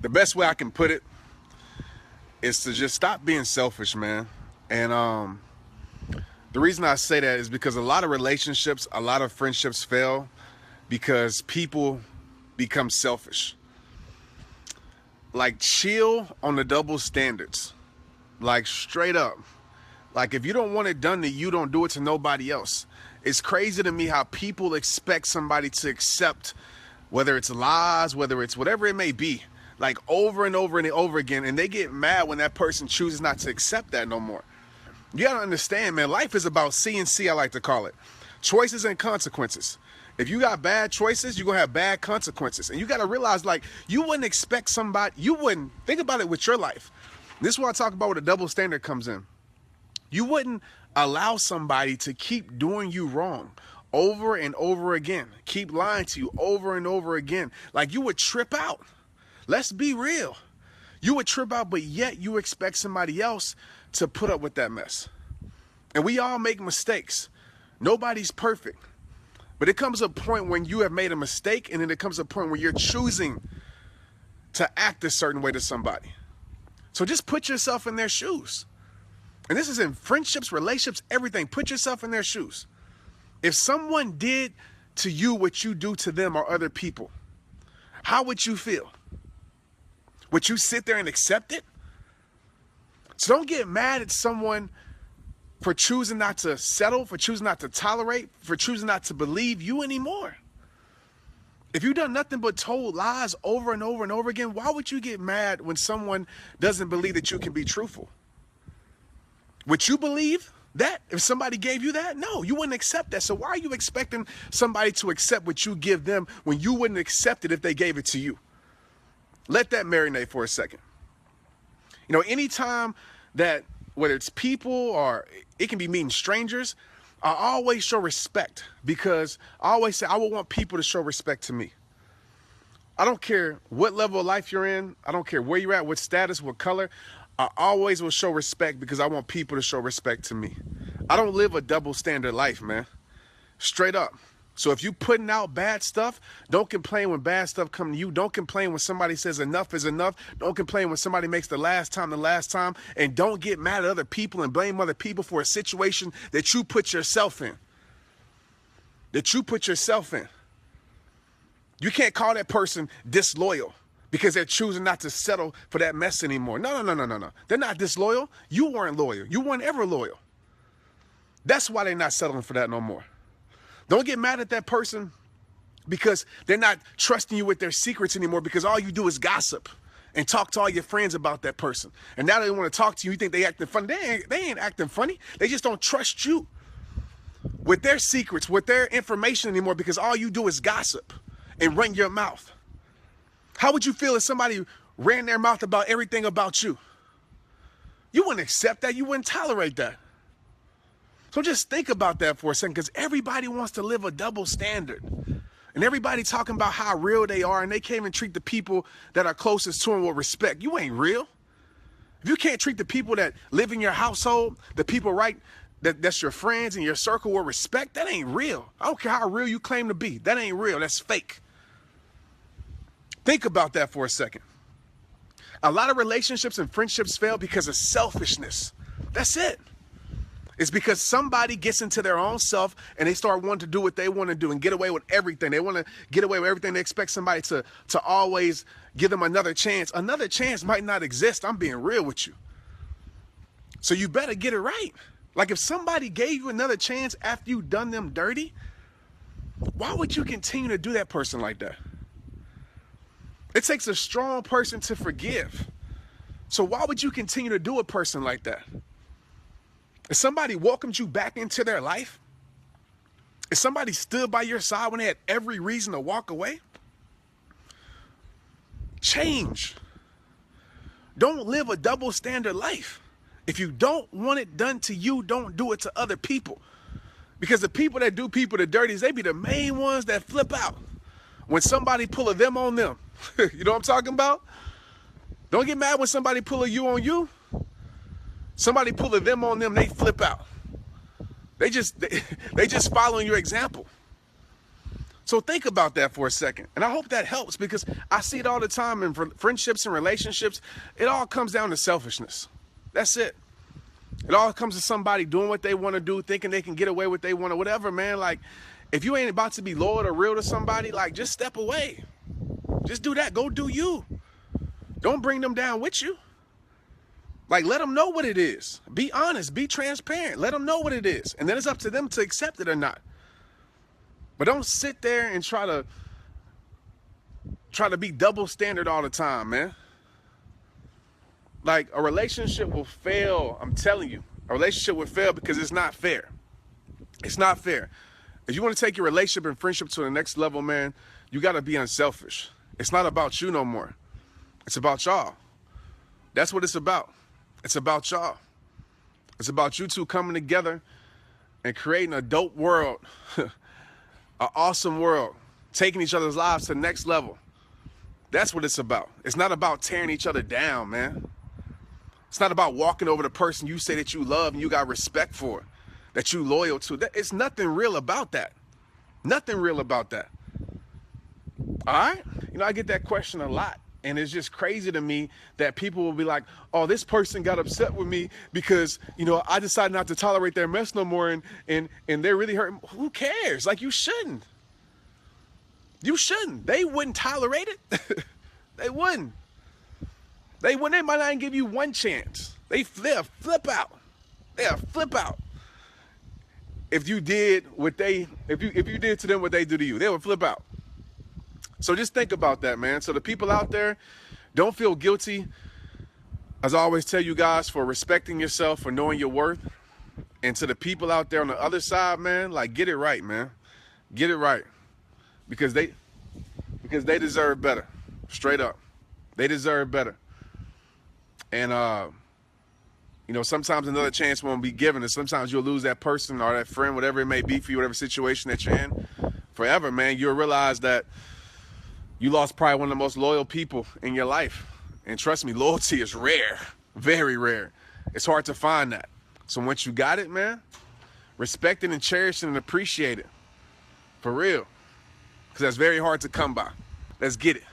the best way I can put it is to just stop being selfish, man. And the reason I say that is because a lot of relationships, a lot of friendships fail because people become selfish. Like, chill on the double standards. Like, straight up. Like, if you don't want it done to you, don't do it to nobody else. It's crazy to me how people expect somebody to accept, whether it's lies, whether it's whatever it may be, like over and over and over again, and they get mad when that person chooses not to accept that no more. You gotta understand, man, life is about C&C, I like to call it. Choices and consequences. If you got bad choices, you're gonna have bad consequences. And you gotta realize, like, you wouldn't expect somebody, you wouldn't, think about it with your life. This is what I talk about where the double standard comes in. You wouldn't allow somebody to keep doing you wrong over and over again, keep lying to you over and over again. Like, you would trip out. Let's be real. You would trip out, but yet you expect somebody else to put up with that mess. And we all make mistakes. Nobody's perfect. But it comes a point when you have made a mistake, and then it comes a point where you're choosing to act a certain way to somebody. So just put yourself in their shoes. And this is in friendships, relationships, everything. Put yourself in their shoes. If someone did to you what you do to them or other people, how would you feel? Would you sit there and accept it? So don't get mad at someone for choosing not to settle, for choosing not to tolerate, for choosing not to believe you anymore. If you've done nothing but told lies over and over and over again, why would you get mad when someone doesn't believe that you can be truthful? Would you believe that if somebody gave you that? No, you wouldn't accept that. So why are you expecting somebody to accept what you give them when you wouldn't accept it if they gave it to you? Let that marinate for a second. You know, anytime that, whether it's people or it can be meeting strangers, I always show respect, because I always say I would want people to show respect to me. I don't care what level of life you're in. I don't care where you're at, what status, what color. I always will show respect because I want people to show respect to me. I don't live a double standard life, man. Straight up. So if you putting out bad stuff, don't complain when bad stuff come to you. Don't complain when somebody says enough is enough. Don't complain when somebody makes the last time. And don't get mad at other people and blame other people for a situation that you put yourself in. You can't call that person disloyal because they're choosing not to settle for that mess anymore. No. They're not disloyal. You weren't loyal. You weren't ever loyal. That's why they're not settling for that no more. Don't get mad at that person because they're not trusting you with their secrets anymore, because all you do is gossip and talk to all your friends about that person. And now they want to talk to you. You think they acting funny. They ain't acting funny. They just don't trust you with their secrets, with their information anymore, because all you do is gossip and run your mouth. How would you feel if somebody ran their mouth about everything about you? You wouldn't accept that. You wouldn't tolerate that. So just think about that for a second, because everybody wants to live a double standard. And everybody talking about how real they are, and they can't even treat the people that are closest to them with respect. You ain't real. If you can't treat the people that live in your household, the people that's your friends and your circle with respect, that ain't real. I don't care how real you claim to be. That ain't real. That's fake. Think about that for a second. A lot of relationships and friendships fail because of selfishness. That's it. It's because somebody gets into their own self and they start wanting to do what they want to do and get away with everything. They want to get away with everything. They expect somebody to always give them another chance. Another chance might not exist. I'm being real with you. So you better get it right. Like, if somebody gave you another chance after you've done them dirty, why would you continue to do that person like that? It takes a strong person to forgive. So why would you continue to do a person like that? If somebody welcomed you back into their life, if somebody stood by your side when they had every reason to walk away, change. Don't live a double standard life. If you don't want it done to you, don't do it to other people. Because the people that do people the dirties, they be the main ones that flip out when somebody pull a them on them. You know what I'm talking about? Don't get mad when somebody pull a you on you. Somebody pull a them on them, they flip out. They just following your example. So think about that for a second. And I hope that helps, because I see it all the time in friendships and relationships. It all comes down to selfishness. That's it. It all comes to somebody doing what they want to do, thinking they can get away with what they want or whatever, man. Like, if you ain't about to be loyal or real to somebody, like, just step away. Just do that. Go do you. Don't bring them down with you. Like, let them know what it is. Be honest. Be transparent. Let them know what it is. And then it's up to them to accept it or not. But don't sit there and try to be double standard all the time, man. Like, a relationship will fail. I'm telling you, a relationship will fail because it's not fair. It's not fair. If you want to take your relationship and friendship to the next level, man, you got to be unselfish. It's not about you no more. It's about y'all. That's what it's about. It's about y'all. It's about you two coming together and creating a dope world, an awesome world, taking each other's lives to the next level. That's what it's about. It's not about tearing each other down, man. It's not about walking over the person you say that you love and you got respect for, that you loyal to. It's nothing real about that. Nothing real about that. All right? You know, I get that question a lot. And it's just crazy to me that people will be like, oh, this person got upset with me because, you know, I decided not to tolerate their mess no more, and they're really hurting. Who cares? Like, you shouldn't. You shouldn't. They wouldn't tolerate it. They wouldn't. They wouldn't. They might not even give you one chance. They'll flip out. They'll flip out. If you did what they, if you did to them what they do to you, they would flip out. So just think about that, man. So the people out there, don't feel guilty, as I always tell you guys, for respecting yourself, for knowing your worth. And to the people out there on the other side, man, like, get it right, man. Get it right. Because they deserve better. Straight up. They deserve better. And you know, sometimes another chance won't be given, and sometimes you'll lose that person or that friend, whatever it may be for you, whatever situation that you're in. Forever, man, you'll realize that you lost probably one of the most loyal people in your life. And trust me, loyalty is rare. Very rare. It's hard to find that. So once you got it, man, respect it and cherish it and appreciate it. For real. Because that's very hard to come by. Let's get it.